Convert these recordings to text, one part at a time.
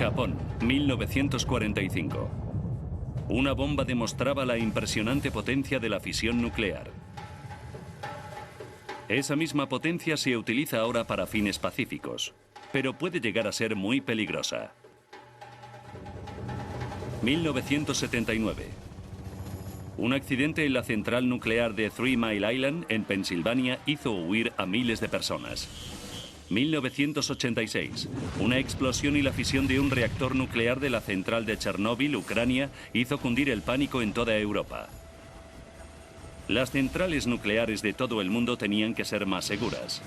Japón, 1945. Una bomba demostraba la impresionante potencia de la fisión nuclear. Esa misma potencia se utiliza ahora para fines pacíficos, pero puede llegar a ser muy peligrosa. 1979. Un accidente en la central nuclear de Three Mile Island, en Pensilvania, hizo huir a miles de personas. 1986. Una explosión y la fisión de un reactor nuclear de la central de Chernóbil, Ucrania, hizo cundir el pánico en toda Europa. Las centrales nucleares de todo el mundo tenían que ser más seguras.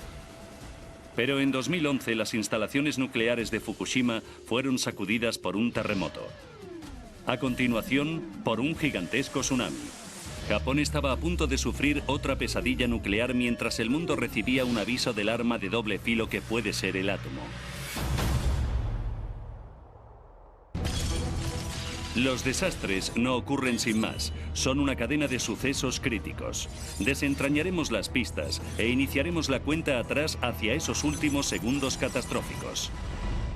Pero en 2011 las instalaciones nucleares de Fukushima fueron sacudidas por un terremoto. A continuación, por un gigantesco tsunami. Japón estaba a punto de sufrir otra pesadilla nuclear mientras el mundo recibía un aviso del arma de doble filo que puede ser el átomo. Los desastres no ocurren sin más, son una cadena de sucesos críticos. Desentrañaremos las pistas e iniciaremos la cuenta atrás hacia esos últimos segundos catastróficos.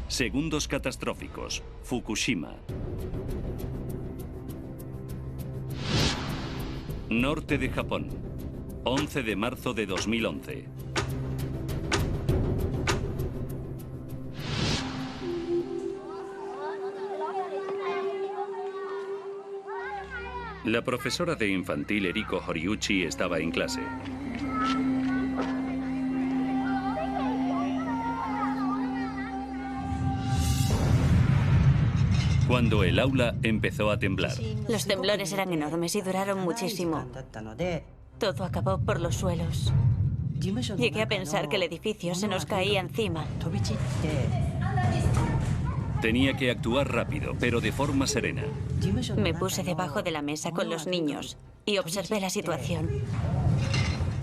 Segundos catastróficos, Fukushima. Norte de Japón, 11 de marzo de 2011. La profesora de infantil Eriko Horiuchi estaba en clase. Cuando el aula empezó a temblar. Los temblores eran enormes y duraron muchísimo. Todo acabó por los suelos. Llegué a pensar que el edificio se nos caía encima. Tenía que actuar rápido, pero de forma serena. Me puse debajo de la mesa con los niños y observé la situación.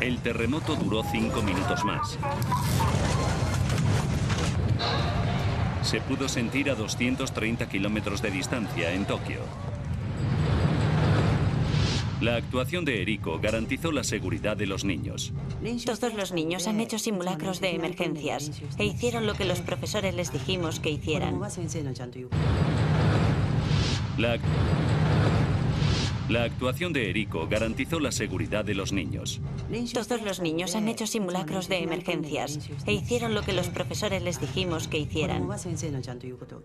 El terremoto duró 5 minutos más. Se pudo sentir a 230 kilómetros de distancia en Tokio. La actuación de Eriko garantizó la seguridad de los niños. Todos los niños han hecho simulacros de emergencias e hicieron lo que los profesores les dijimos que hicieran. La actuación de Eriko garantizó la seguridad de los niños. Todos los niños han hecho simulacros de emergencias e hicieron lo que los profesores les dijimos que hicieran.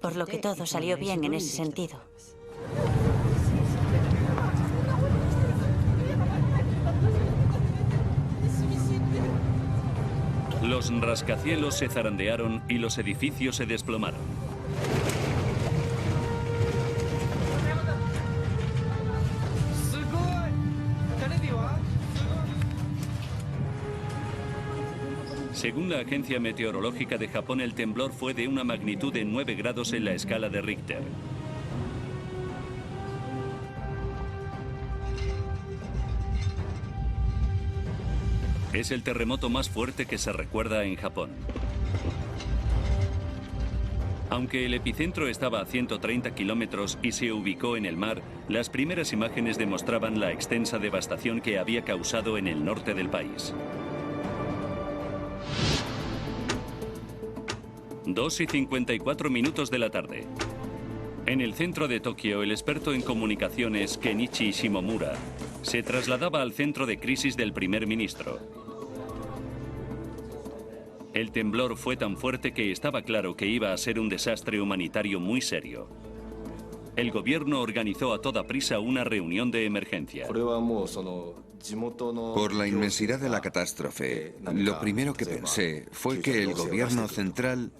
Por lo que todo salió bien en ese sentido. Los rascacielos se zarandearon y los edificios se desplomaron. Según la Agencia Meteorológica de Japón, el temblor fue de una magnitud de 9 grados en la escala de Richter. Es el terremoto más fuerte que se recuerda en Japón. Aunque el epicentro estaba a 130 kilómetros y se ubicó en el mar, las primeras imágenes demostraban la extensa devastación que había causado en el norte del país. 2:54 de la tarde. En el centro de Tokio, el experto en comunicaciones Kenichi Shimomura se trasladaba al centro de crisis del primer ministro. El temblor fue tan fuerte que estaba claro que iba a ser un desastre humanitario muy serio. El gobierno organizó a toda prisa una reunión de emergencia. Por la inmensidad de la catástrofe, lo primero que pensé fue que el gobierno central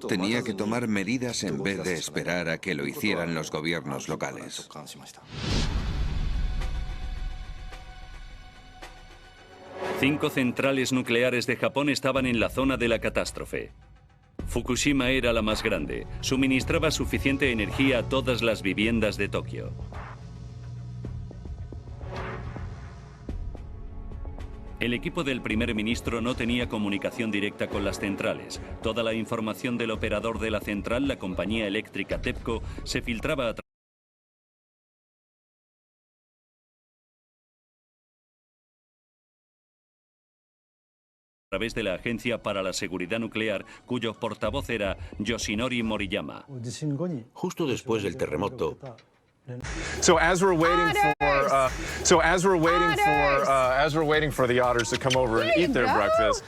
tenía que tomar medidas en vez de esperar a que lo hicieran los gobiernos locales. Cinco centrales nucleares de Japón estaban en la zona de la catástrofe. Fukushima era la más grande. Suministraba suficiente energía a todas las viviendas de Tokio. El equipo del primer ministro no tenía comunicación directa con las centrales. Toda la información del operador de la central, la compañía eléctrica TEPCO, se filtraba a través de la Agencia para la Seguridad Nuclear, cuyo portavoz era Yoshinori Moriyama. Justo después del terremoto, As we're waiting for the otters to come over and eat their breakfast.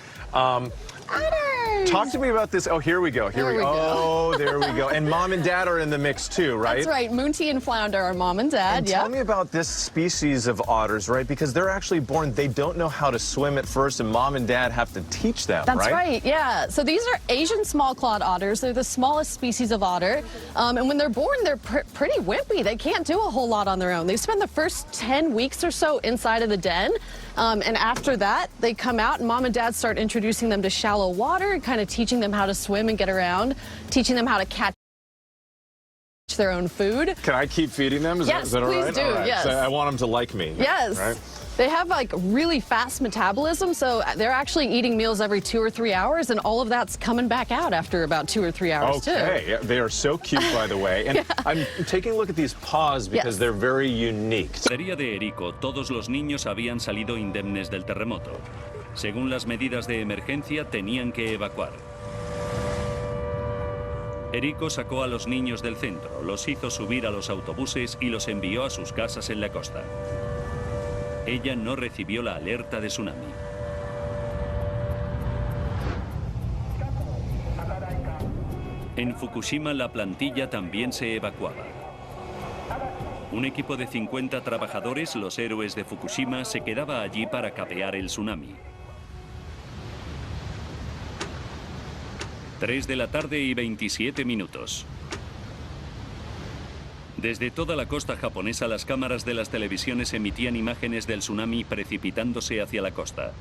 Talk to me about this. Oh, here we go. Here we go. Oh, there we go. And mom and dad are in the mix too, right? That's right. Moonty and Flounder are mom and dad. And tell me about this species of otters, right? Because they're actually born, they don't know how to swim at first, and mom and dad have to teach them, That's right? right, yeah. So these are Asian small-clawed otters. They're the smallest species of otter. And when they're born, they're pretty wimpy. They can't do a whole lot on their own. They spend the first 10 weeks or so inside of the den. And after that, they come out, and mom and dad start introducing them to shallow water and kind of teaching them how to swim and get around, teaching them how to catch their own food. Can I keep feeding them? Yes, is that all please right? do, All right. yes. So I want them to like me. Yes. Right? They have like really fast metabolism, so they're actually eating meals every 2 or 3 hours, and all of that's coming back out after about 2 or 3 hours too. Okay, they are so cute, by the way. And I'm taking a look at these paws because they're very unique. En la guardería de Eriko, todos los niños habían salido indemnes del terremoto. Según las medidas de emergencia, tenían que evacuar. Eriko sacó a los niños del centro, los hizo subir a los autobuses y los envió a sus casas en la costa. Ella no recibió la alerta de tsunami. En Fukushima la plantilla también se evacuaba. Un equipo de 50 trabajadores, los héroes de Fukushima, se quedaba allí para capear el tsunami. 3 de la tarde y 27 minutos. Desde toda la costa japonesa, las cámaras de las televisiones emitían imágenes del tsunami precipitándose hacia la costa.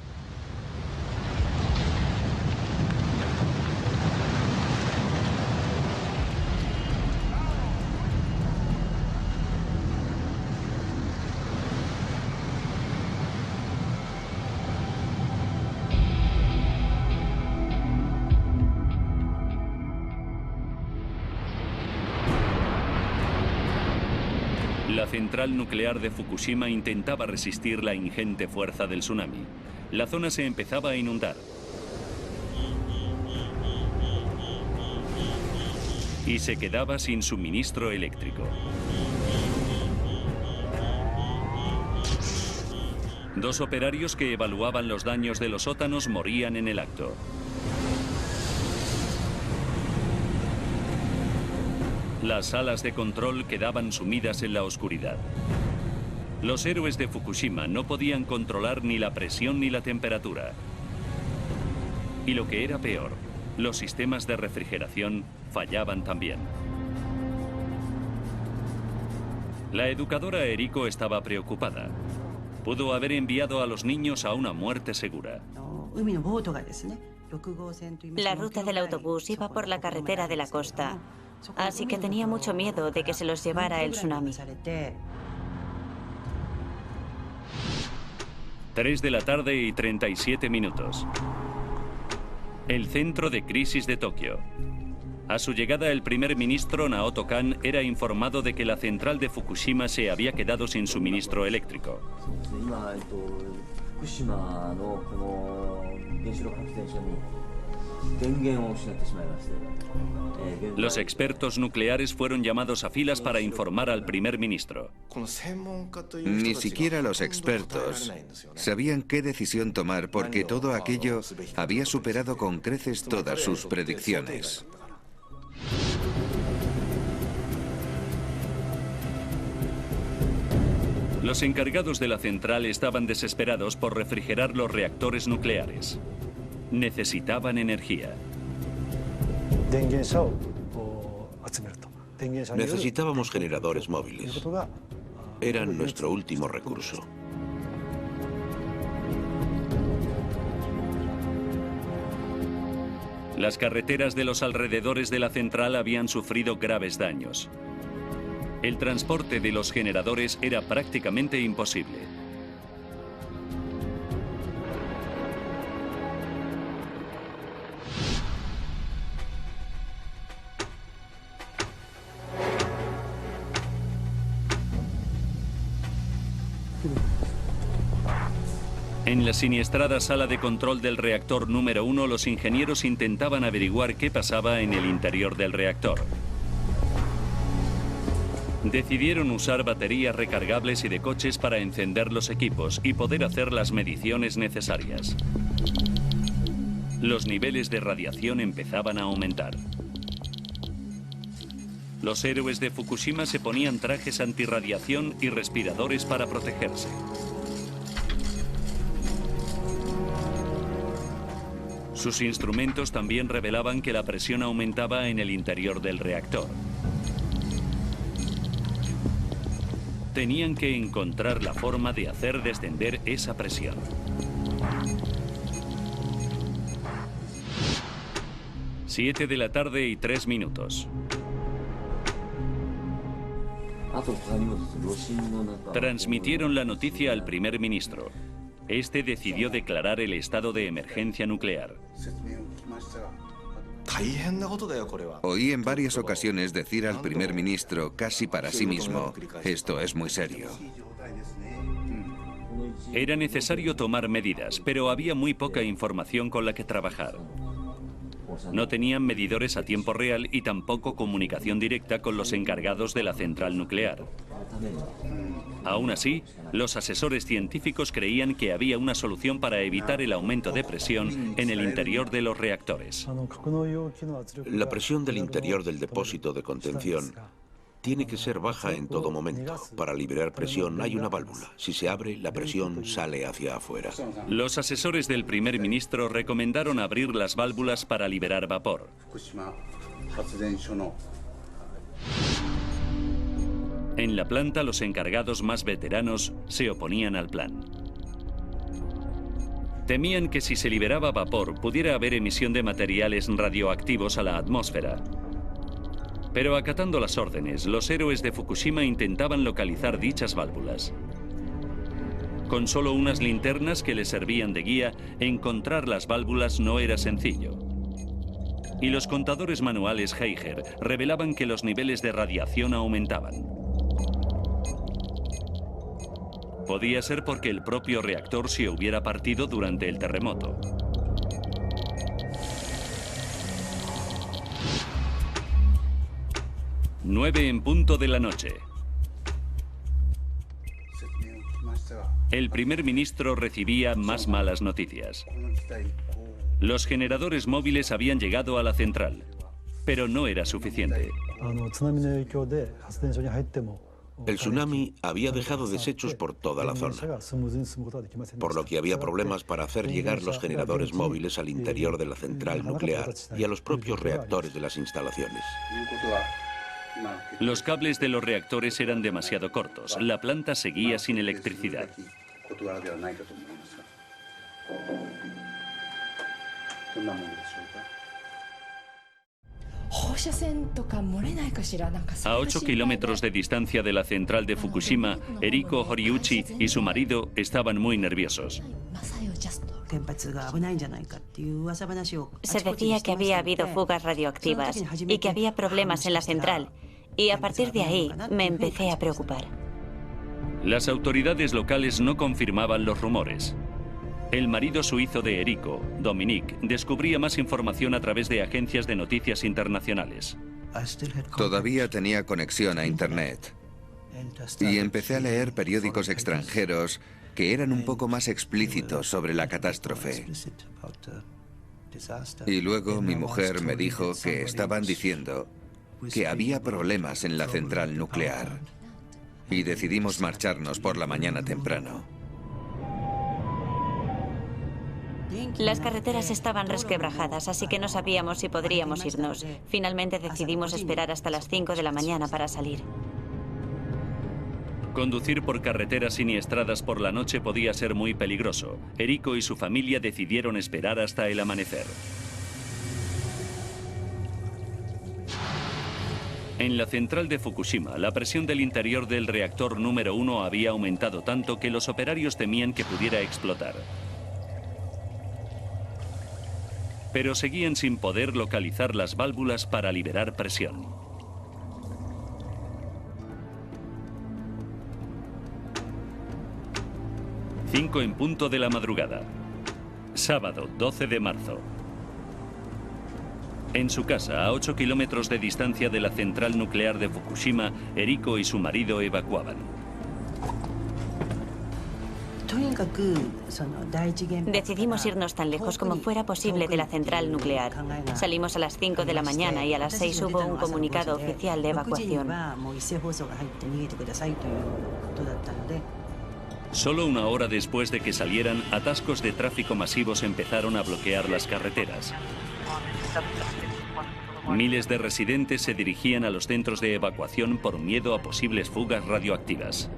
La central nuclear de Fukushima intentaba resistir la ingente fuerza del tsunami. La zona se empezaba a inundar. Y se quedaba sin suministro eléctrico. Dos operarios que evaluaban los daños de los sótanos morían en el acto. Las salas de control quedaban sumidas en la oscuridad. Los héroes de Fukushima no podían controlar ni la presión ni la temperatura. Y lo que era peor, los sistemas de refrigeración fallaban también. La educadora Eriko estaba preocupada. Pudo haber enviado a los niños a una muerte segura. La ruta del autobús iba por la carretera de la costa, así que tenía mucho miedo de que se los llevara el tsunami. 3 de la tarde y 37 minutos. El centro de crisis de Tokio. A su llegada, el primer ministro Naoto Kan era informado de que la central de Fukushima se había quedado sin suministro eléctrico. Los expertos nucleares fueron llamados a filas para informar al primer ministro. Ni siquiera los expertos sabían qué decisión tomar porque todo aquello había superado con creces todas sus predicciones. Los encargados de la central estaban desesperados por refrigerar los reactores nucleares. Necesitaban energía. necesitábamos generadores móviles. Eran nuestro último recurso. Las carreteras de los alrededores de la central habían sufrido graves daños. El transporte de los generadores era prácticamente imposible. En la siniestrada sala de control del reactor número 1, los ingenieros intentaban averiguar qué pasaba en el interior del reactor. Decidieron usar baterías recargables y de coches para encender los equipos y poder hacer las mediciones necesarias. Los niveles de radiación empezaban a aumentar. Los héroes de Fukushima se ponían trajes antirradiación y respiradores para protegerse. Sus instrumentos también revelaban que la presión aumentaba en el interior del reactor. Tenían que encontrar la forma de hacer descender esa presión. Siete de la tarde y 3 minutos. Transmitieron la noticia al primer ministro. Este decidió declarar el estado de emergencia nuclear. Oí en varias ocasiones decir al primer ministro, casi para sí mismo, esto es muy serio. Era necesario tomar medidas, pero había muy poca información con la que trabajar. No tenían medidores a tiempo real y tampoco comunicación directa con los encargados de la central nuclear. Aún así, los asesores científicos creían que había una solución para evitar el aumento de presión en el interior de los reactores. La presión del interior del depósito de contención tiene que ser baja en todo momento. Para liberar presión hay una válvula. Si se abre, la presión sale hacia afuera. Los asesores del primer ministro recomendaron abrir las válvulas para liberar vapor. En la planta, los encargados más veteranos se oponían al plan. Temían que si se liberaba vapor, pudiera haber emisión de materiales radioactivos a la atmósfera. Pero acatando las órdenes, los héroes de Fukushima intentaban localizar dichas válvulas. Con solo unas linternas que les servían de guía, encontrar las válvulas no era sencillo. Y los contadores manuales Geiger revelaban que los niveles de radiación aumentaban. Podía ser porque el propio reactor se hubiera partido durante el terremoto. Nueve en punto de la noche. El primer ministro recibía más malas noticias. Los generadores móviles habían llegado a la central, pero no era suficiente. El tsunami había dejado desechos por toda la zona, por lo que había problemas para hacer llegar los generadores móviles al interior de la central nuclear y a los propios reactores de las instalaciones. Los cables de los reactores eran demasiado cortos. La planta seguía sin electricidad. A 8 kilómetros de distancia de la central de Fukushima, Eriko Horiuchi y su marido estaban muy nerviosos. Se decía que había habido fugas radioactivas y que había problemas en la central. Y a partir de ahí me empecé a preocupar. Las autoridades locales no confirmaban los rumores. El marido suizo de Eriko, Dominique, descubría más información a través de agencias de noticias internacionales. Todavía tenía conexión a Internet. Y empecé a leer periódicos extranjeros que eran un poco más explícitos sobre la catástrofe. Y luego mi mujer me dijo que estaban diciendo que había problemas en la central nuclear. Y decidimos marcharnos por la mañana temprano. Las carreteras estaban resquebrajadas, así que no sabíamos si podríamos irnos. Finalmente decidimos esperar hasta las 5 de la mañana para salir. Conducir por carreteras siniestradas por la noche podía ser muy peligroso. Eriko y su familia decidieron esperar hasta el amanecer. En la central de Fukushima, la presión del interior del reactor número 1 había aumentado tanto que los operarios temían que pudiera explotar. Pero seguían sin poder localizar las válvulas para liberar presión. 5 en punto de la madrugada. Sábado, 12 de marzo. En su casa, a 8 kilómetros de distancia de la central nuclear de Fukushima, Eriko y su marido evacuaban. Decidimos irnos tan lejos como fuera posible de la central nuclear. Salimos a las 5 de la mañana y a las 6 hubo un comunicado oficial de evacuación. Solo una hora después de que salieran, atascos de tráfico masivos empezaron a bloquear las carreteras. Miles de residentes se dirigían a los centros de evacuación por miedo a posibles fugas radioactivas.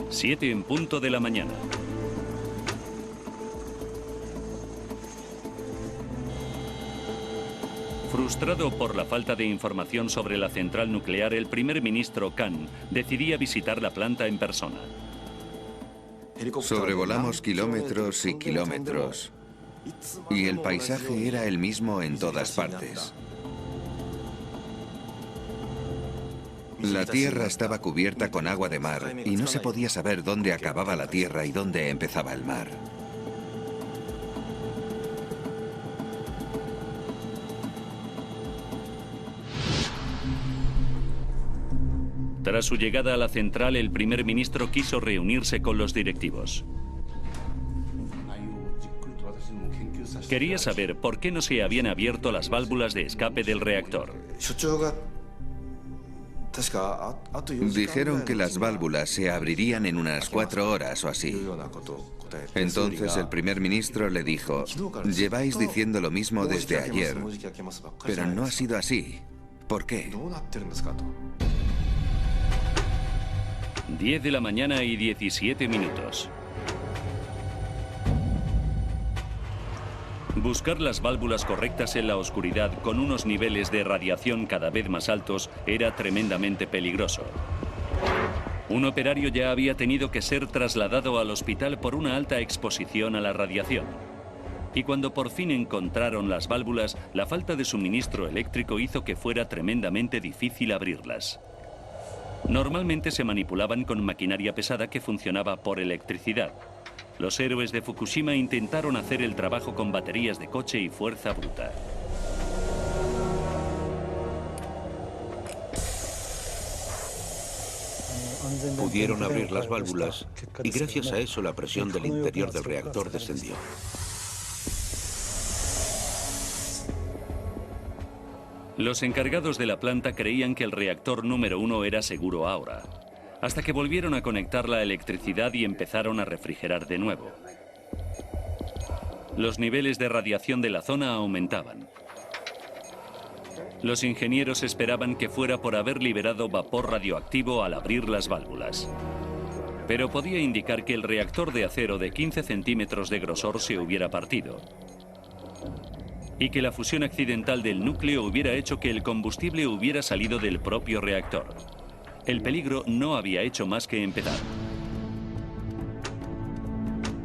Siete en punto de la mañana. Frustrado por la falta de información sobre la central nuclear, el primer ministro Kan decidía visitar la planta en persona. Sobrevolamos kilómetros y kilómetros, y el paisaje era el mismo en todas partes. La tierra estaba cubierta con agua de mar y no se podía saber dónde acababa la tierra y dónde empezaba el mar. Tras su llegada a la central, el primer ministro quiso reunirse con los directivos. Quería saber por qué no se habían abierto las válvulas de escape del reactor. Dijeron que las válvulas se abrirían en unas 4 horas o así. Entonces el primer ministro le dijo: lleváis diciendo lo mismo desde ayer, pero no ha sido así. ¿Por qué? 10 de la mañana y 17 minutos. Buscar las válvulas correctas en la oscuridad con unos niveles de radiación cada vez más altos era tremendamente peligroso. Un operario ya había tenido que ser trasladado al hospital por una alta exposición a la radiación. Y cuando por fin encontraron las válvulas, la falta de suministro eléctrico hizo que fuera tremendamente difícil abrirlas. Normalmente se manipulaban con maquinaria pesada que funcionaba por electricidad. Los héroes de Fukushima intentaron hacer el trabajo con baterías de coche y fuerza bruta. Pudieron abrir las válvulas y gracias a eso la presión del interior del reactor descendió. Los encargados de la planta creían que el reactor número 1 era seguro ahora, hasta que volvieron a conectar la electricidad y empezaron a refrigerar de nuevo. Los niveles de radiación de la zona aumentaban. Los ingenieros esperaban que fuera por haber liberado vapor radioactivo al abrir las válvulas. Pero podía indicar que el reactor de acero de 15 centímetros de grosor se hubiera partido. Y que la fusión accidental del núcleo hubiera hecho que el combustible hubiera salido del propio reactor. El peligro no había hecho más que empezar.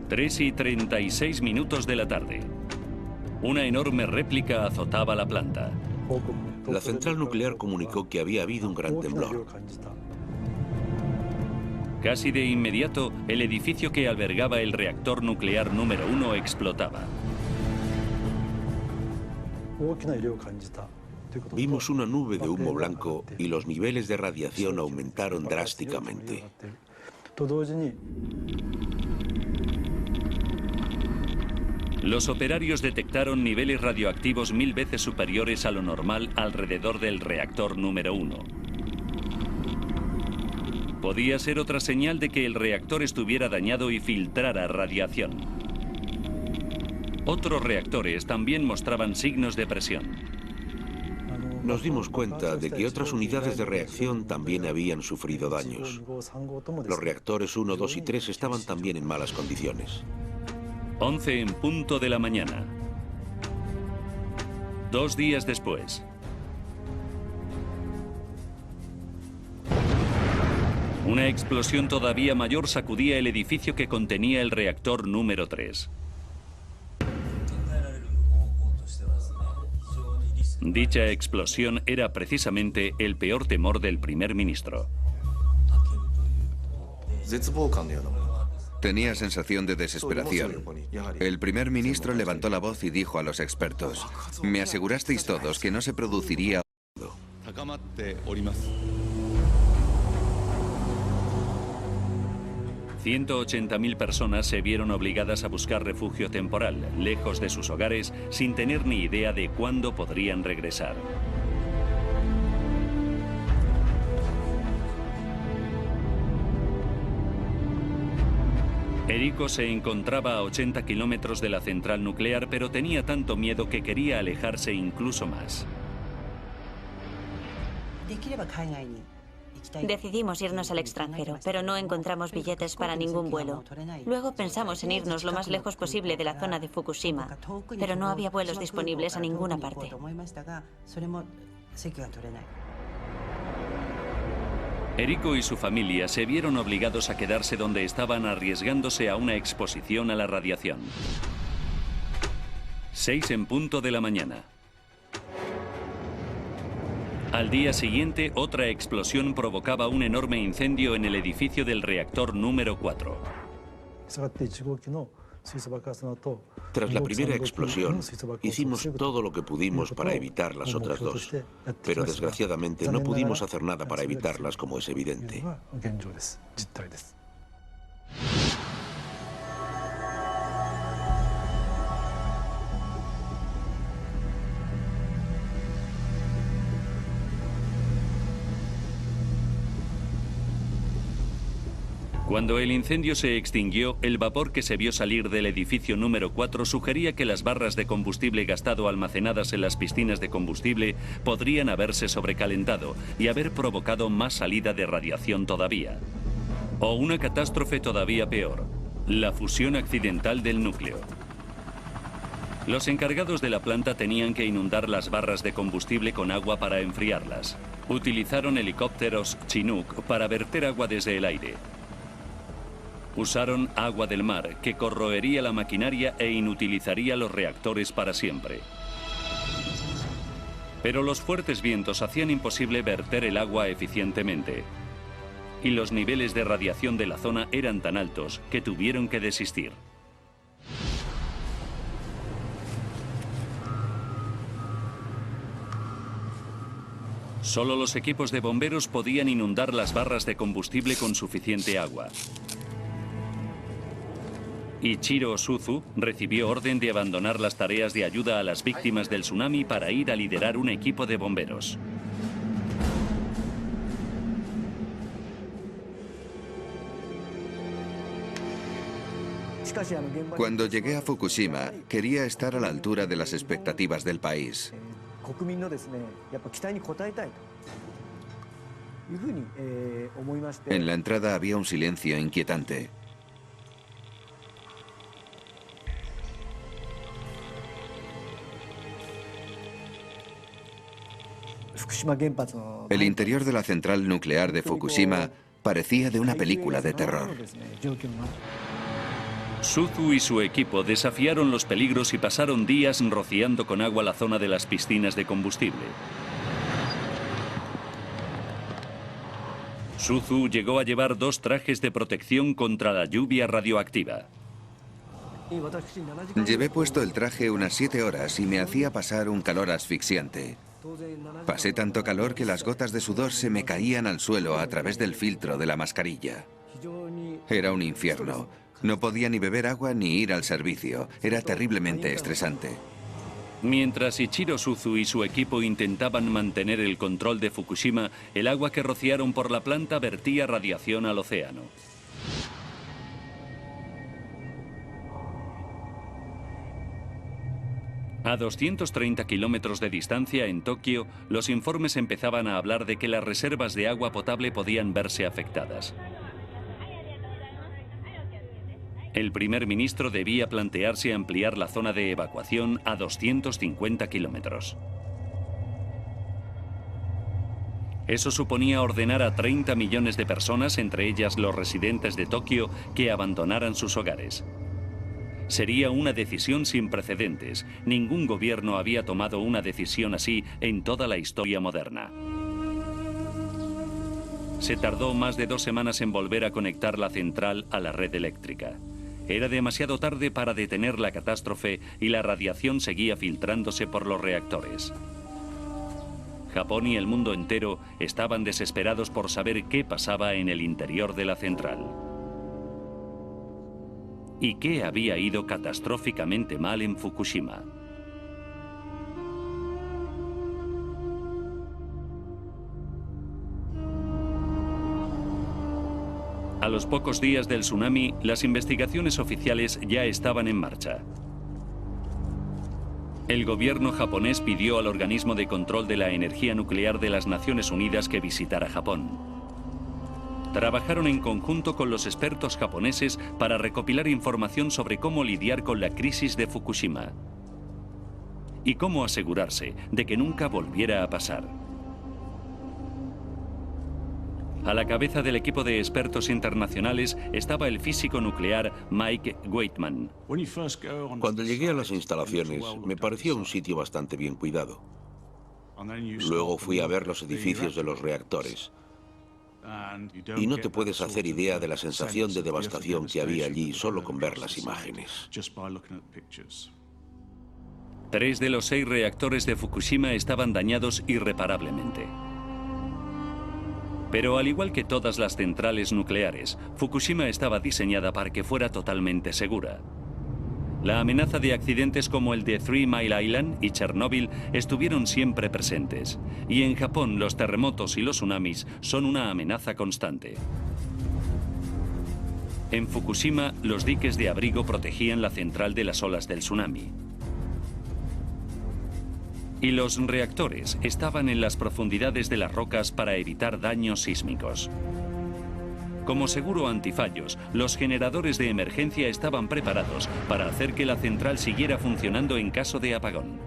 3:36 minutos de la tarde. Una enorme réplica azotaba la planta. La central nuclear comunicó que había habido un gran temblor. Casi de inmediato, el edificio que albergaba el reactor nuclear número 1 explotaba. Vimos una nube de humo blanco y los niveles de radiación aumentaron drásticamente. Los operarios detectaron niveles radioactivos 1000 veces superiores a lo normal alrededor del reactor número 1. Podía ser otra señal de que el reactor estuviera dañado y filtrara radiación. Otros reactores también mostraban signos de presión. Nos dimos cuenta de que otras unidades de reacción también habían sufrido daños. Los reactores 1, 2 y 3 estaban también en malas condiciones. 11 en punto de la mañana. 2 días después. Una explosión todavía mayor sacudía el edificio que contenía el reactor número 3. Dicha explosión era precisamente el peor temor del primer ministro. Tenía sensación de desesperación. El primer ministro levantó la voz y dijo a los expertos: me asegurasteis todos que no se produciría. 180.000 personas se vieron obligadas a buscar refugio temporal, lejos de sus hogares, sin tener ni idea de cuándo podrían regresar. Eriko se encontraba a 80 kilómetros de la central nuclear, pero tenía tanto miedo que quería alejarse incluso más. Decidimos irnos al extranjero, pero no encontramos billetes para ningún vuelo. Luego pensamos en irnos lo más lejos posible de la zona de Fukushima, pero no había vuelos disponibles a ninguna parte. Eriko y su familia se vieron obligados a quedarse donde estaban, arriesgándose a una exposición a la radiación. 6 en punto de la mañana. Al día siguiente, otra explosión provocaba un enorme incendio en el edificio del reactor número 4. Tras la primera explosión, hicimos todo lo que pudimos para evitar las otras dos, pero desgraciadamente no pudimos hacer nada para evitarlas, como es evidente. Cuando el incendio se extinguió, el vapor que se vio salir del edificio número 4 sugería que las barras de combustible gastado almacenadas en las piscinas de combustible podrían haberse sobrecalentado y haber provocado más salida de radiación todavía. O una catástrofe todavía peor, la fusión accidental del núcleo. Los encargados de la planta tenían que inundar las barras de combustible con agua para enfriarlas. Utilizaron helicópteros Chinook para verter agua desde el aire. Usaron agua del mar, que corroería la maquinaria e inutilizaría los reactores para siempre. Pero los fuertes vientos hacían imposible verter el agua eficientemente. Y los niveles de radiación de la zona eran tan altos que tuvieron que desistir. Solo los equipos de bomberos podían inundar las barras de combustible con suficiente agua. Ichiro Suzu recibió orden de abandonar las tareas de ayuda a las víctimas del tsunami para ir a liderar un equipo de bomberos. Cuando llegué a Fukushima, quería estar a la altura de las expectativas del país. En la entrada había un silencio inquietante. El interior de la central nuclear de Fukushima parecía de una película de terror. Suzu y su equipo desafiaron los peligros y pasaron días rociando con agua la zona de las piscinas de combustible. Suzu llegó a llevar 2 trajes de protección contra la lluvia radioactiva. Llevé puesto el traje unas 7 horas y me hacía pasar un calor asfixiante. Pasé tanto calor que las gotas de sudor se me caían al suelo a través del filtro de la mascarilla. Era un infierno. No podía ni beber agua ni ir al servicio. Era terriblemente estresante. Mientras Ichiro Suzu y su equipo intentaban mantener el control de Fukushima, el agua que rociaron por la planta vertía radiación al océano. A 230 kilómetros de distancia, en Tokio, los informes empezaban a hablar de que las reservas de agua potable podían verse afectadas. El primer ministro debía plantearse ampliar la zona de evacuación a 250 kilómetros. Eso suponía ordenar a 30 millones de personas, entre ellas los residentes de Tokio, que abandonaran sus hogares. Sería una decisión sin precedentes. Ningún gobierno había tomado una decisión así en toda la historia moderna. Se tardó más de 2 semanas en volver a conectar la central a la red eléctrica. Era demasiado tarde para detener la catástrofe y la radiación seguía filtrándose por los reactores. Japón y el mundo entero estaban desesperados por saber qué pasaba en el interior de la central. ¿Y qué había ido catastróficamente mal en Fukushima? A los pocos días del tsunami, las investigaciones oficiales ya estaban en marcha. El gobierno japonés pidió al Organismo de Control de la Energía Nuclear de las Naciones Unidas que visitara Japón. Trabajaron en conjunto con los expertos japoneses para recopilar información sobre cómo lidiar con la crisis de Fukushima y cómo asegurarse de que nunca volviera a pasar. A la cabeza del equipo de expertos internacionales estaba el físico nuclear Mike Weitman. Cuando llegué a las instalaciones, me pareció un sitio bastante bien cuidado. Luego fui a ver los edificios de los reactores. Y no te puedes hacer idea de la sensación de devastación que había allí solo con ver las imágenes. 3 de los 6 reactores de Fukushima estaban dañados irreparablemente. Pero al igual que todas las centrales nucleares, Fukushima estaba diseñada para que fuera totalmente segura. La amenaza de accidentes como el de 3 Mile Island y Chernóbil estuvieron siempre presentes. Y en Japón los terremotos y los tsunamis son una amenaza constante. En Fukushima, los diques de abrigo protegían la central de las olas del tsunami. Y los reactores estaban en las profundidades de las rocas para evitar daños sísmicos. Como seguro antifallos, los generadores de emergencia estaban preparados para hacer que la central siguiera funcionando en caso de apagón.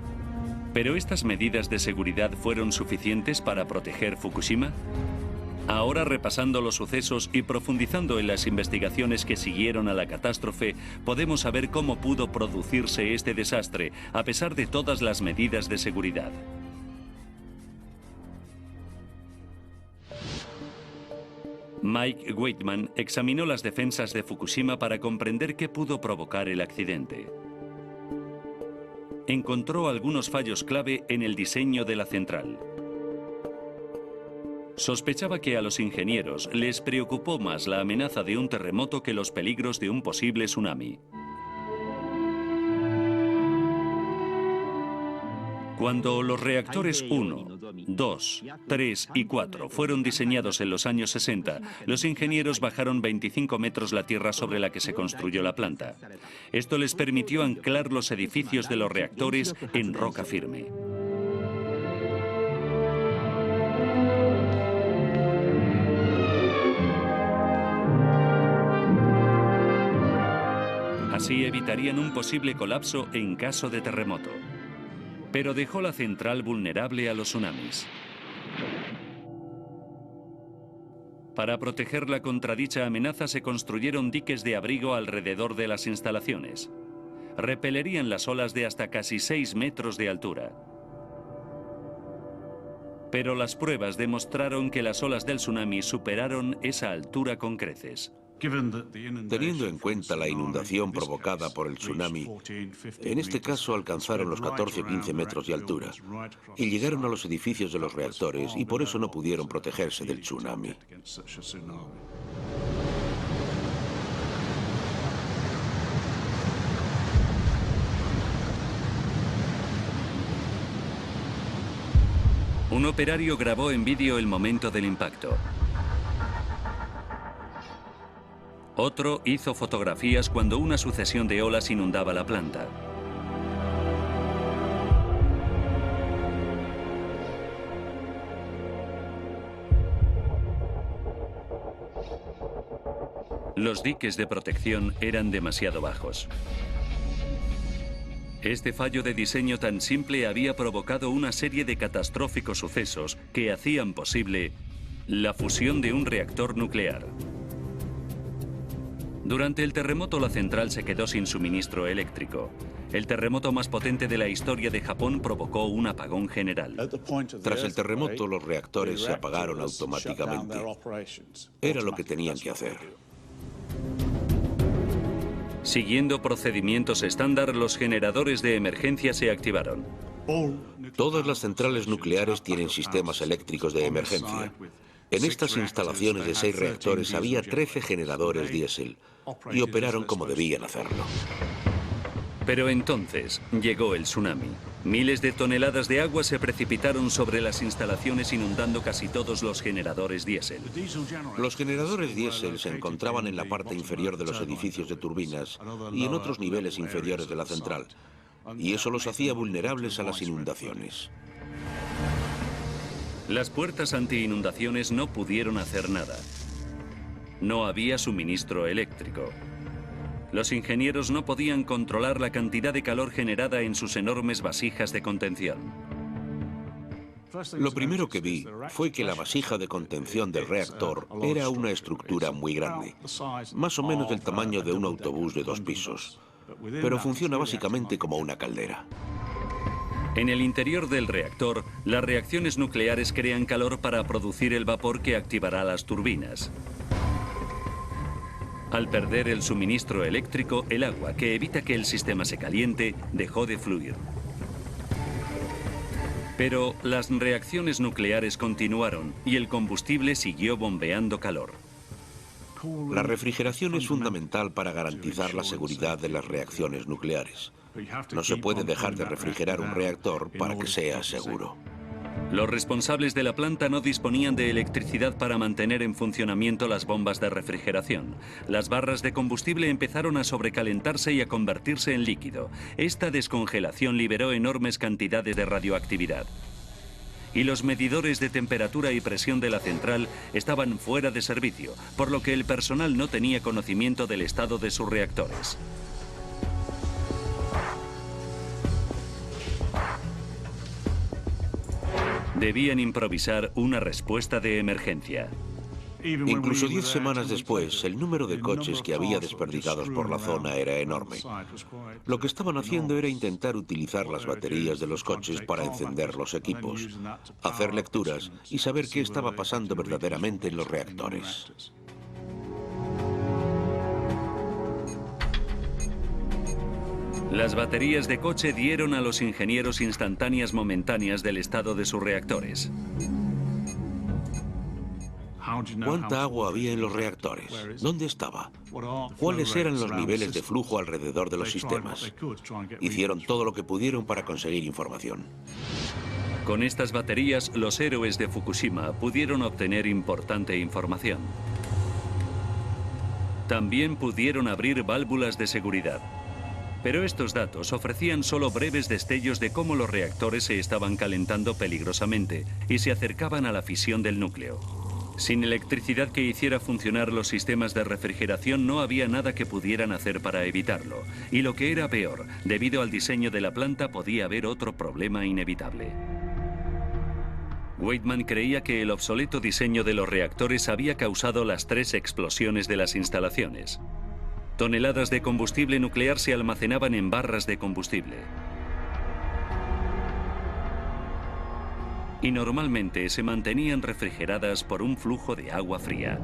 ¿Pero estas medidas de seguridad fueron suficientes para proteger Fukushima? Ahora, repasando los sucesos y profundizando en las investigaciones que siguieron a la catástrofe, podemos saber cómo pudo producirse este desastre, a pesar de todas las medidas de seguridad. Mike Weitman examinó las defensas de Fukushima para comprender qué pudo provocar el accidente. Encontró algunos fallos clave en el diseño de la central. Sospechaba que a los ingenieros les preocupó más la amenaza de un terremoto que los peligros de un posible tsunami. Cuando los reactores 1, 2, 3 y 4 fueron diseñados en los años 60, los ingenieros bajaron 25 metros la tierra sobre la que se construyó la planta. Esto les permitió anclar los edificios de los reactores en roca firme. Así evitarían un posible colapso en caso de terremoto. Pero dejó la central vulnerable a los tsunamis. Para protegerla contra dicha amenaza se construyeron diques de abrigo alrededor de las instalaciones. Repelerían las olas de hasta casi 6 metros de altura. Pero las pruebas demostraron que las olas del tsunami superaron esa altura con creces. Teniendo en cuenta la inundación provocada por el tsunami, en este caso alcanzaron los 14 o 15 metros de altura y llegaron a los edificios de los reactores y por eso no pudieron protegerse del tsunami. Un operario grabó en vídeo el momento del impacto. Otro hizo fotografías cuando una sucesión de olas inundaba la planta. Los diques de protección eran demasiado bajos. Este fallo de diseño tan simple había provocado una serie de catastróficos sucesos que hacían posible la fusión de un reactor nuclear. Durante el terremoto, la central se quedó sin suministro eléctrico. El terremoto más potente de la historia de Japón provocó un apagón general. Tras el terremoto, los reactores se apagaron automáticamente. Era lo que tenían que hacer. Siguiendo procedimientos estándar, los generadores de emergencia se activaron. Todas las centrales nucleares tienen sistemas eléctricos de emergencia. En estas instalaciones de 6 reactores había 13 generadores diésel y operaron como debían hacerlo. Pero entonces llegó el tsunami. Miles de toneladas de agua se precipitaron sobre las instalaciones, inundando casi todos los generadores diésel. Los generadores diésel se encontraban en la parte inferior de los edificios de turbinas y en otros niveles inferiores de la central, y eso los hacía vulnerables a las inundaciones. Las puertas anti-inundaciones no pudieron hacer nada. No había suministro eléctrico. Los ingenieros no podían controlar la cantidad de calor generada en sus enormes vasijas de contención. Lo primero que vi fue que la vasija de contención del reactor era una estructura muy grande, más o menos del tamaño de un autobús de 2 pisos, pero funciona básicamente como una caldera. En el interior del reactor, las reacciones nucleares crean calor para producir el vapor que activará las turbinas. Al perder el suministro eléctrico, el agua, que evita que el sistema se caliente, dejó de fluir. Pero las reacciones nucleares continuaron y el combustible siguió bombeando calor. La refrigeración es fundamental para garantizar la seguridad de las reacciones nucleares. No se puede dejar de refrigerar un reactor para que sea seguro. Los responsables de la planta no disponían de electricidad para mantener en funcionamiento las bombas de refrigeración. Las barras de combustible empezaron a sobrecalentarse y a convertirse en líquido. Esta descongelación liberó enormes cantidades de radioactividad. Y los medidores de temperatura y presión de la central estaban fuera de servicio, por lo que el personal no tenía conocimiento del estado de sus reactores. Debían improvisar una respuesta de emergencia. Incluso 10 semanas después, el número de coches que había desperdigados por la zona era enorme. Lo que estaban haciendo era intentar utilizar las baterías de los coches para encender los equipos, hacer lecturas y saber qué estaba pasando verdaderamente en los reactores. Las baterías de coche dieron a los ingenieros instantáneas momentáneas del estado de sus reactores. ¿Cuánta agua había en los reactores? ¿Dónde estaba? ¿Cuáles eran los niveles de flujo alrededor de los sistemas? Hicieron todo lo que pudieron para conseguir información. Con estas baterías, los héroes de Fukushima pudieron obtener importante información. También pudieron abrir válvulas de seguridad. Pero estos datos ofrecían solo breves destellos de cómo los reactores se estaban calentando peligrosamente y se acercaban a la fisión del núcleo. Sin electricidad que hiciera funcionar los sistemas de refrigeración, no había nada que pudieran hacer para evitarlo. Y lo que era peor, debido al diseño de la planta podía haber otro problema inevitable. Weidman creía que el obsoleto diseño de los reactores había causado las 3 explosiones de las instalaciones. Toneladas de combustible nuclear se almacenaban en barras de combustible. Y normalmente se mantenían refrigeradas por un flujo de agua fría.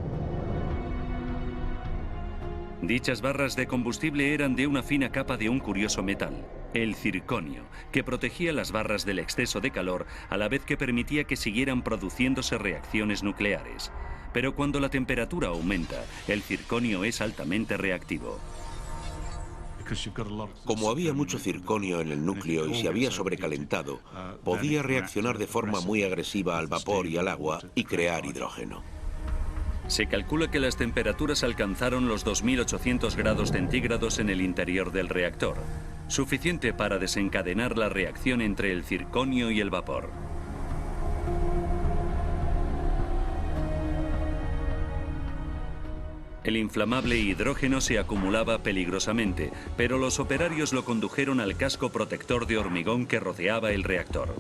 Dichas barras de combustible eran de una fina capa de un curioso metal, el circonio, que protegía las barras del exceso de calor a la vez que permitía que siguieran produciéndose reacciones nucleares. Pero cuando la temperatura aumenta, el circonio es altamente reactivo. Como había mucho circonio en el núcleo y se había sobrecalentado, podía reaccionar de forma muy agresiva al vapor y al agua y crear hidrógeno. Se calcula que las temperaturas alcanzaron los 2800 grados centígrados en el interior del reactor, suficiente para desencadenar la reacción entre el circonio y el vapor. El inflamable hidrógeno se acumulaba peligrosamente, pero los operarios lo condujeron al casco protector de hormigón que rodeaba el reactor.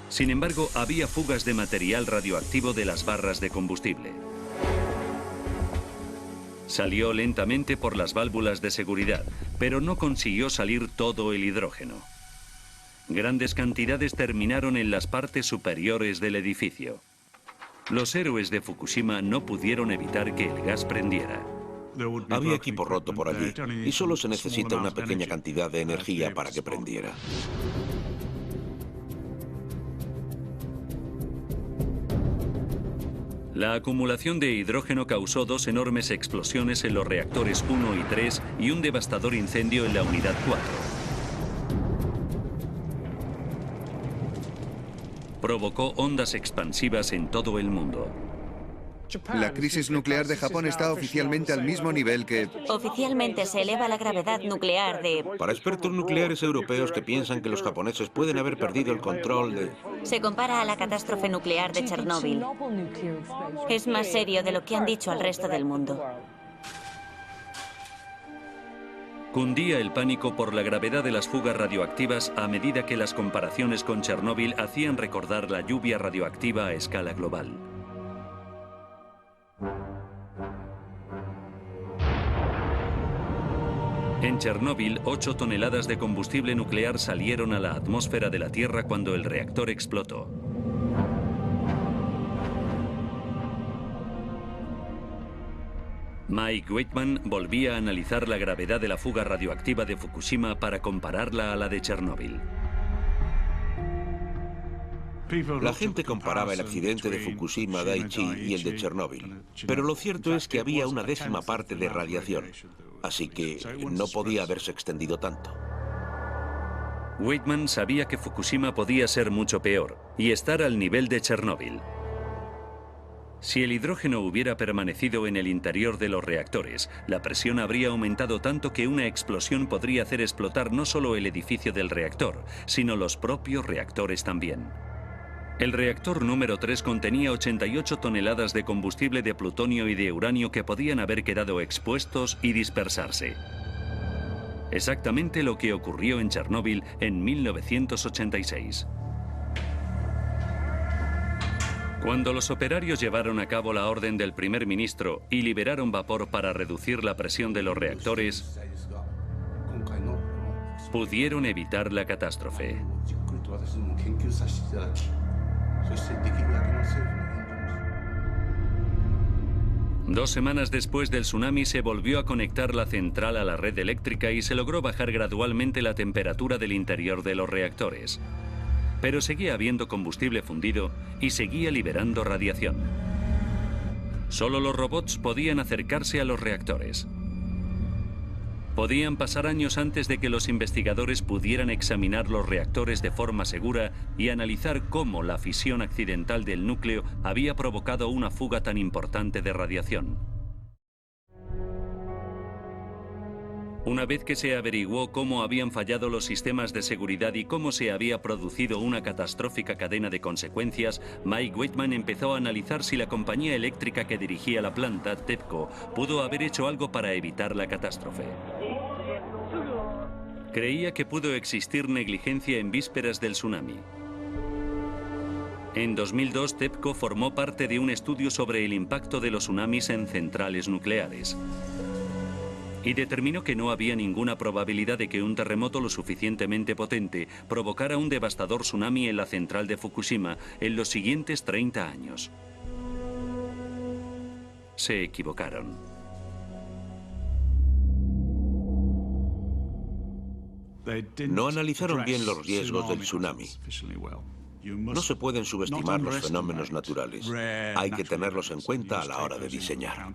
Sin embargo, había fugas de material radioactivo de las barras de combustible. Salió lentamente por las válvulas de seguridad, pero no consiguió salir todo el hidrógeno. Grandes cantidades terminaron en las partes superiores del edificio. Los héroes de Fukushima no pudieron evitar que el gas prendiera. Había equipo roto por allí y solo se necesita una pequeña cantidad de energía para que prendiera. La acumulación de hidrógeno causó dos enormes explosiones en los reactores 1 y 3 y un devastador incendio en la unidad 4. Provocó ondas expansivas en todo el mundo. La crisis nuclear de Japón está oficialmente al mismo nivel que... Oficialmente se eleva la gravedad nuclear de... Para expertos nucleares europeos que piensan que los japoneses pueden haber perdido el control de... Se compara a la catástrofe nuclear de Chernóbil. Es más serio de lo que han dicho al resto del mundo. Cundía el pánico por la gravedad de las fugas radioactivas a medida que las comparaciones con Chernóbil hacían recordar la lluvia radioactiva a escala global. En Chernóbil, 8 toneladas de combustible nuclear salieron a la atmósfera de la Tierra cuando el reactor explotó. Mike Waitman volvía a analizar la gravedad de la fuga radioactiva de Fukushima para compararla a la de Chernóbil. La gente comparaba el accidente de Fukushima Daiichi y el de Chernóbil, pero lo cierto es que había una 10ª parte de radiación, así que no podía haberse extendido tanto. Waitman sabía que Fukushima podía ser mucho peor y estar al nivel de Chernóbil. Si el hidrógeno hubiera permanecido en el interior de los reactores, la presión habría aumentado tanto que una explosión podría hacer explotar no solo el edificio del reactor, sino los propios reactores también. El reactor número 3 contenía 88 toneladas de combustible de plutonio y de uranio que podían haber quedado expuestos y dispersarse. Exactamente lo que ocurrió en Chernóbil en 1986. Cuando los operarios llevaron a cabo la orden del primer ministro y liberaron vapor para reducir la presión de los reactores, pudieron evitar la catástrofe. 2 semanas después del tsunami se volvió a conectar la central a la red eléctrica y se logró bajar gradualmente la temperatura del interior de los reactores. Pero seguía habiendo combustible fundido y seguía liberando radiación. Solo los robots podían acercarse a los reactores. Podían pasar años antes de que los investigadores pudieran examinar los reactores de forma segura y analizar cómo la fisión accidental del núcleo había provocado una fuga tan importante de radiación. Una vez que se averiguó cómo habían fallado los sistemas de seguridad y cómo se había producido una catastrófica cadena de consecuencias, Mike Waitman empezó a analizar si la compañía eléctrica que dirigía la planta, TEPCO, pudo haber hecho algo para evitar la catástrofe. Creía que pudo existir negligencia en vísperas del tsunami. En 2002, TEPCO formó parte de un estudio sobre el impacto de los tsunamis en centrales nucleares y determinó que no había ninguna probabilidad de que un terremoto lo suficientemente potente provocara un devastador tsunami en la central de Fukushima en los siguientes 30 años. Se equivocaron. No analizaron bien los riesgos del tsunami. No se pueden subestimar los fenómenos naturales. Hay que tenerlos en cuenta a la hora de diseñar.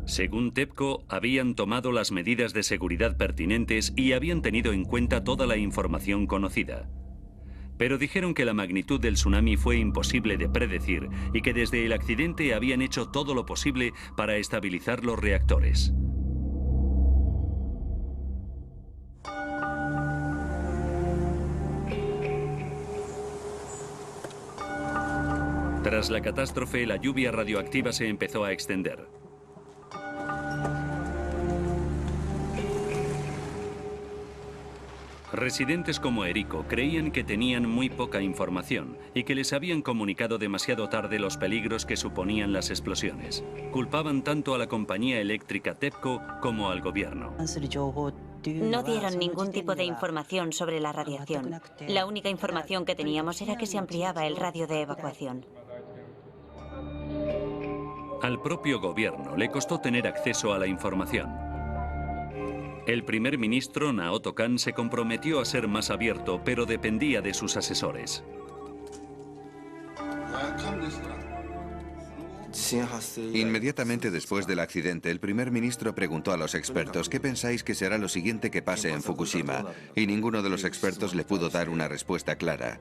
Según TEPCO, habían tomado las medidas de seguridad pertinentes y habían tenido en cuenta toda la información conocida. Pero dijeron que la magnitud del tsunami fue imposible de predecir y que desde el accidente habían hecho todo lo posible para estabilizar los reactores. Tras la catástrofe, la lluvia radioactiva se empezó a extender. Residentes como Eriko creían que tenían muy poca información y que les habían comunicado demasiado tarde los peligros que suponían las explosiones. Culpaban tanto a la compañía eléctrica TEPCO como al gobierno. No dieron ningún tipo de información sobre la radiación. La única información que teníamos era que se ampliaba el radio de evacuación. Al propio gobierno le costó tener acceso a la información. El primer ministro Naoto Kan se comprometió a ser más abierto, pero dependía de sus asesores. Inmediatamente después del accidente, el primer ministro preguntó a los expertos ¿qué pensáis que será lo siguiente que pase en Fukushima? Y ninguno de los expertos le pudo dar una respuesta clara.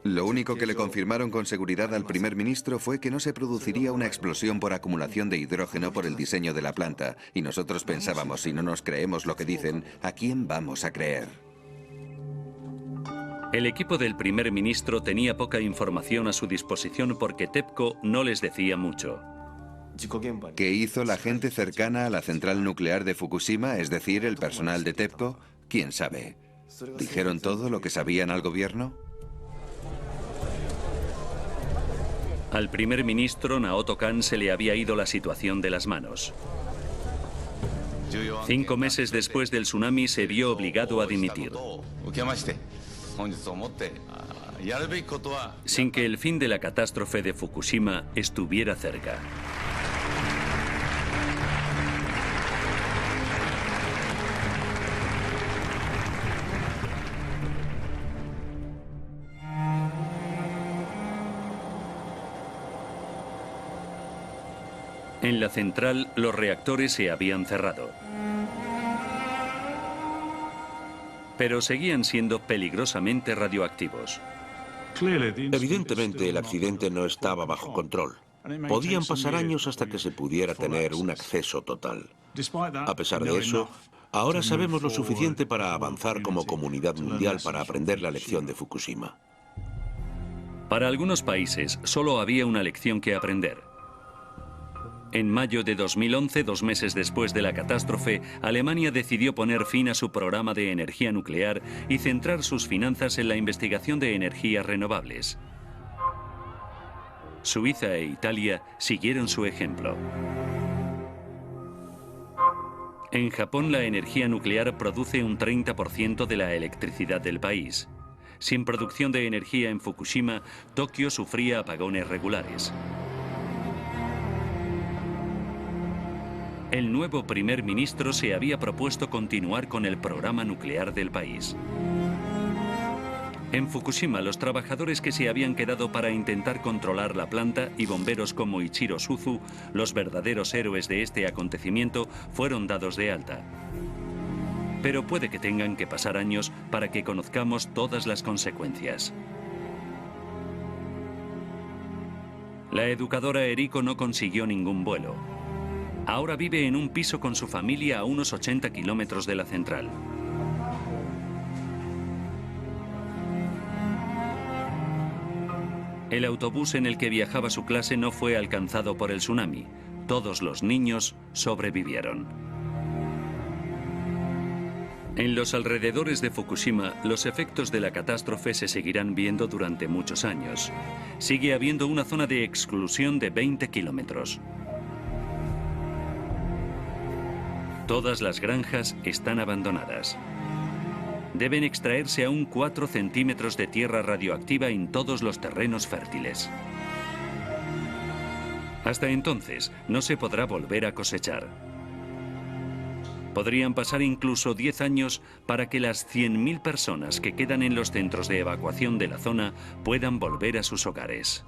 Lo único que le confirmaron con seguridad al primer ministro fue que no se produciría una explosión por acumulación de hidrógeno por el diseño de la planta. Y nosotros pensábamos, si no nos creemos lo que dicen, ¿a quién vamos a creer? El equipo del primer ministro tenía poca información a su disposición porque TEPCO no les decía mucho. ¿Qué hizo la gente cercana a la central nuclear de Fukushima, es decir, el personal de TEPCO? ¿Quién sabe? ¿Dijeron todo lo que sabían al gobierno? Al primer ministro Naoto Kan se le había ido la situación de las manos. 5 meses después del tsunami se vio obligado a dimitir, sin que el fin de la catástrofe de Fukushima estuviera cerca. En la central, los reactores se habían cerrado. Pero seguían siendo peligrosamente radioactivos. Evidentemente, el accidente no estaba bajo control. Podían pasar años hasta que se pudiera tener un acceso total. A pesar de eso, ahora sabemos lo suficiente para avanzar como comunidad mundial para aprender la lección de Fukushima. Para algunos países, solo había una lección que aprender. En mayo de 2011, 2 meses después de la catástrofe, Alemania decidió poner fin a su programa de energía nuclear y centrar sus finanzas en la investigación de energías renovables. Suiza e Italia siguieron su ejemplo. En Japón, la energía nuclear produce un 30% de la electricidad del país. Sin producción de energía en Fukushima, Tokio sufría apagones regulares. El nuevo primer ministro se había propuesto continuar con el programa nuclear del país. En Fukushima, los trabajadores que se habían quedado para intentar controlar la planta y bomberos como Ichiro Suzu, los verdaderos héroes de este acontecimiento, fueron dados de alta. Pero puede que tengan que pasar años para que conozcamos todas las consecuencias. La educadora Eriko no consiguió ningún vuelo. Ahora vive en un piso con su familia a unos 80 kilómetros de la central. El autobús en el que viajaba su clase no fue alcanzado por el tsunami. Todos los niños sobrevivieron. En los alrededores de Fukushima, los efectos de la catástrofe se seguirán viendo durante muchos años. Sigue habiendo una zona de exclusión de 20 kilómetros. Todas las granjas están abandonadas. Deben extraerse aún 4 centímetros de tierra radioactiva en todos los terrenos fértiles. Hasta entonces, no se podrá volver a cosechar. Podrían pasar incluso 10 años para que las 100.000 personas que quedan en los centros de evacuación de la zona puedan volver a sus hogares.